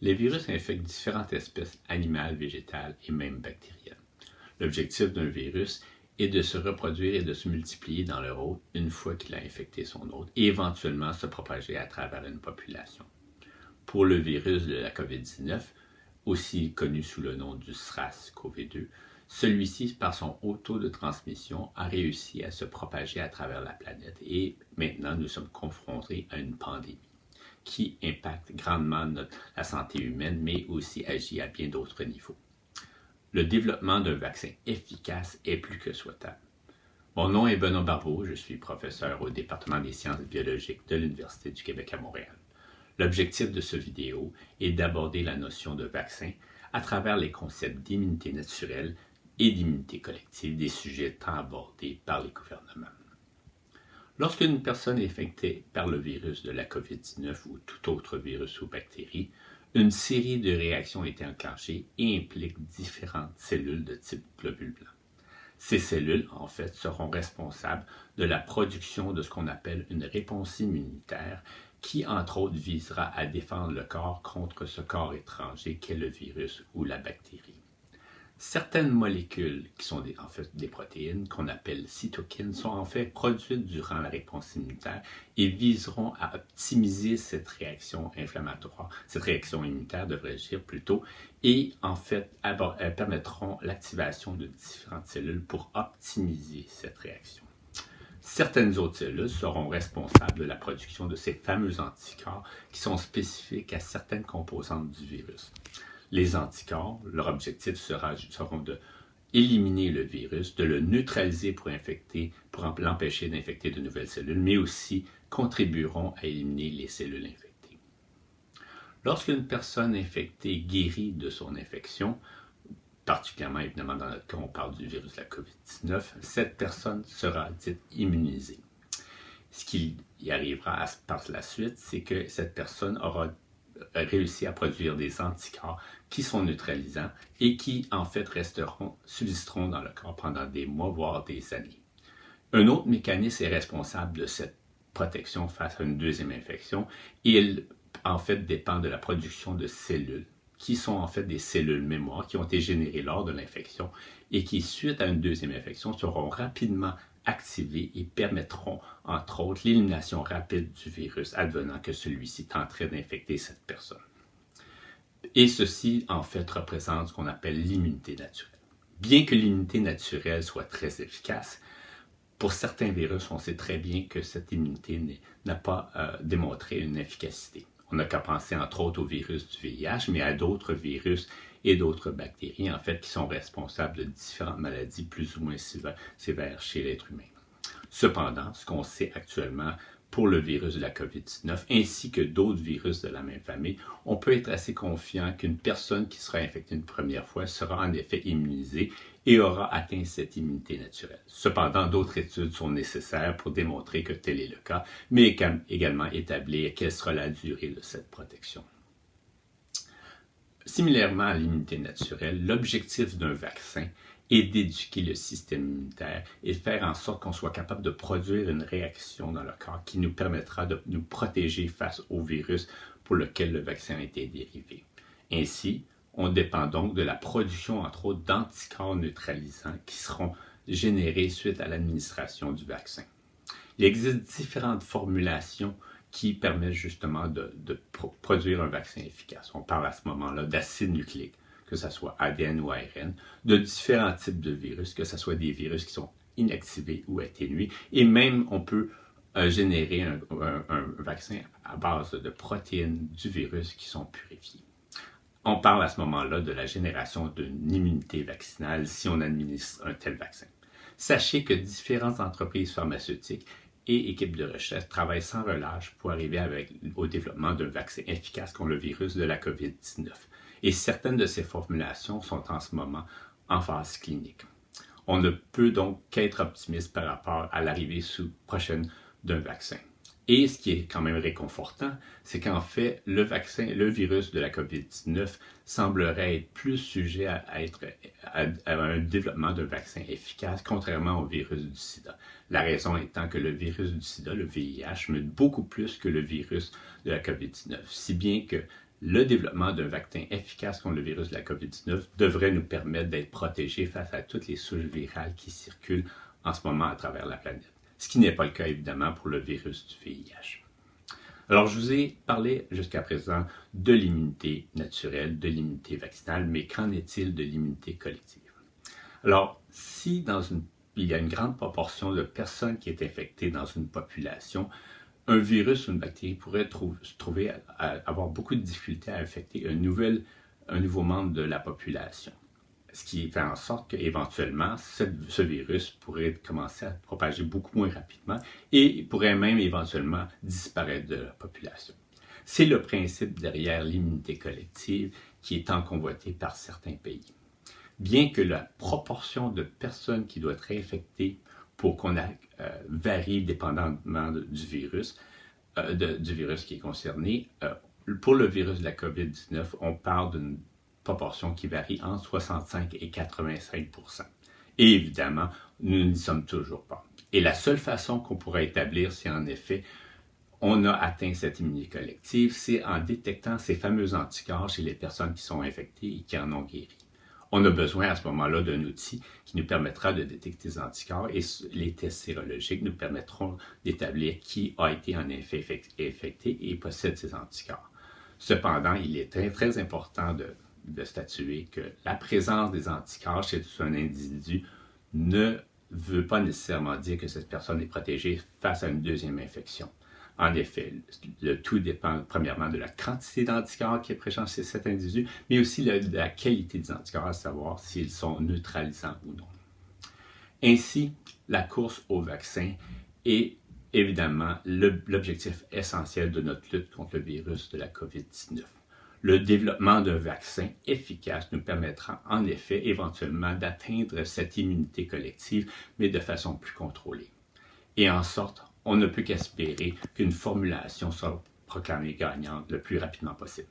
Les virus infectent différentes espèces animales, végétales et même bactériennes. L'objectif d'un virus est de se reproduire et de se multiplier dans leur hôte une fois qu'il a infecté son hôte et éventuellement se propager à travers une population. Pour le virus de la COVID-19, aussi connu sous le nom du SRAS-CoV-2, celui-ci, par son haut taux de transmission, a réussi à se propager à travers la planète et maintenant nous sommes confrontés à une pandémie qui impacte grandement la santé humaine, mais aussi agit à bien d'autres niveaux. Le développement d'un vaccin efficace est plus que souhaitable. Mon nom est Benoît Barbeau, je suis professeur au département des sciences biologiques de l'Université du Québec à Montréal. L'objectif de cette vidéo est d'aborder la notion de vaccin à travers les concepts d'immunité naturelle et d'immunité collective, des sujets tant abordés par les gouvernements. Lorsqu'une personne est infectée par le virus de la COVID-19 ou tout autre virus ou bactérie, une série de réactions est enclenchée et implique différentes cellules de type globule blanc. Ces cellules, en fait, seront responsables de la production de ce qu'on appelle une réponse immunitaire qui, entre autres, visera à défendre le corps contre ce corps étranger qu'est le virus ou la bactérie. Certaines molécules, qui sont en fait des protéines, qu'on appelle cytokines, sont en fait produites durant la réponse immunitaire et viseront à optimiser cette réaction inflammatoire, cette réaction immunitaire devrais-je dire plutôt, et en fait elles permettront l'activation de différentes cellules pour optimiser cette réaction. Certaines autres cellules seront responsables de la production de ces fameux anticorps qui sont spécifiques à certaines composantes du virus. Les anticorps, leur objectif seront de éliminer le virus, de le neutraliser pour l'empêcher d'infecter de nouvelles cellules, mais aussi contribueront à éliminer les cellules infectées. Lorsqu'une personne infectée guérit de son infection, particulièrement évidemment dans notre cas on parle du virus de la COVID-19, cette personne sera dite immunisée. Ce qui y arrivera par la suite, c'est que cette personne aura réussi à produire des anticorps qui sont neutralisants et qui en fait subsisteront dans le corps pendant des mois, voire des années. Un autre mécanisme est responsable de cette protection face à une deuxième infection et il en fait dépend de la production de cellules qui sont en fait des cellules mémoire qui ont été générées lors de l'infection et qui, suite à une deuxième infection, seront rapidement activées et permettront, entre autres, l'élimination rapide du virus advenant que celui-ci tenterait d'infecter cette personne. Et ceci, en fait, représente ce qu'on appelle l'immunité naturelle. Bien que l'immunité naturelle soit très efficace, pour certains virus, on sait très bien que cette immunité n'a pas démontré une efficacité. On n'a qu'à penser entre autres au virus du VIH, mais à d'autres virus et d'autres bactéries, en fait, qui sont responsables de différentes maladies plus ou moins sévères chez l'être humain. Cependant, ce qu'on sait actuellement pour le virus de la COVID-19, ainsi que d'autres virus de la même famille, on peut être assez confiant qu'une personne qui sera infectée une première fois sera en effet immunisée et aura atteint cette immunité naturelle. Cependant, d'autres études sont nécessaires pour démontrer que tel est le cas, mais également établir quelle sera la durée de cette protection. Similairement à l'immunité naturelle, l'objectif d'un vaccin est d'éduquer le système immunitaire et de faire en sorte qu'on soit capable de produire une réaction dans le corps qui nous permettra de nous protéger face au virus pour lequel le vaccin a été dérivé. Ainsi, on dépend donc de la production, entre autres, d'anticorps neutralisants qui seront générés suite à l'administration du vaccin. Il existe différentes formulations qui permettent justement de produire un vaccin efficace. On parle à ce moment-là d'acide nucléique, que ce soit ADN ou ARN, de différents types de virus, que ce soit des virus qui sont inactivés ou atténués, et même on peut générer un vaccin à base de protéines du virus qui sont purifiées. On parle à ce moment-là de la génération d'une immunité vaccinale si on administre un tel vaccin. Sachez que différentes entreprises pharmaceutiques et équipes de recherche travaillent sans relâche pour arriver au développement d'un vaccin efficace contre le virus de la COVID-19. Et certaines de ces formulations sont en ce moment en phase clinique. On ne peut donc qu'être optimiste par rapport à l'arrivée prochaine d'un vaccin. Et ce qui est quand même réconfortant, c'est qu'en fait, le virus de la COVID-19 semblerait être plus sujet à un développement d'un vaccin efficace, contrairement au virus du sida. La raison étant que le virus du sida, le VIH, mute beaucoup plus que le virus de la COVID-19, si bien que Le développement d'un vaccin efficace contre le virus de la COVID-19 devrait nous permettre d'être protégés face à toutes les souches virales qui circulent en ce moment à travers la planète, ce qui n'est pas le cas évidemment pour le virus du VIH. Alors, je vous ai parlé jusqu'à présent de l'immunité naturelle, de l'immunité vaccinale, mais qu'en est-il de l'immunité collective? Alors, si il y a une grande proportion de personnes qui est infectée dans une population, un virus ou une bactérie pourrait se trouver à avoir beaucoup de difficultés à infecter un nouveau membre de la population. Ce qui fait en sorte qu'éventuellement, ce virus pourrait commencer à propager beaucoup moins rapidement et pourrait même éventuellement disparaître de la population. C'est le principe derrière l'immunité collective qui est tant convoité par certains pays. Bien que la proportion de personnes qui doivent être infectées pour qu'on varie dépendamment du virus qui est concerné, pour le virus de la COVID-19, on parle d'une proportion qui varie entre 65 et 85 %. Et évidemment, nous n'y sommes toujours pas. Et la seule façon qu'on pourra établir si en effet on a atteint cette immunité collective, c'est en détectant ces fameux anticorps chez les personnes qui sont infectées et qui en ont guéri. On a besoin à ce moment-là d'un outil qui nous permettra de détecter ces anticorps et les tests sérologiques nous permettront d'établir qui a été en effet infecté et possède ces anticorps. Cependant, il est très, très important de statuer que la présence des anticorps chez un individu ne veut pas nécessairement dire que cette personne est protégée face à une deuxième infection. En effet, le tout dépend premièrement de la quantité d'anticorps qui est présente chez cet individu, mais aussi de la qualité des anticorps, à savoir s'ils sont neutralisants ou non. Ainsi, la course au vaccin est évidemment l'objectif essentiel de notre lutte contre le virus de la COVID-19. Le développement d'un vaccin efficace nous permettra en effet éventuellement d'atteindre cette immunité collective, mais de façon plus contrôlée. Et en sorte, on ne peut qu'espérer qu'une formulation soit proclamée gagnante le plus rapidement possible.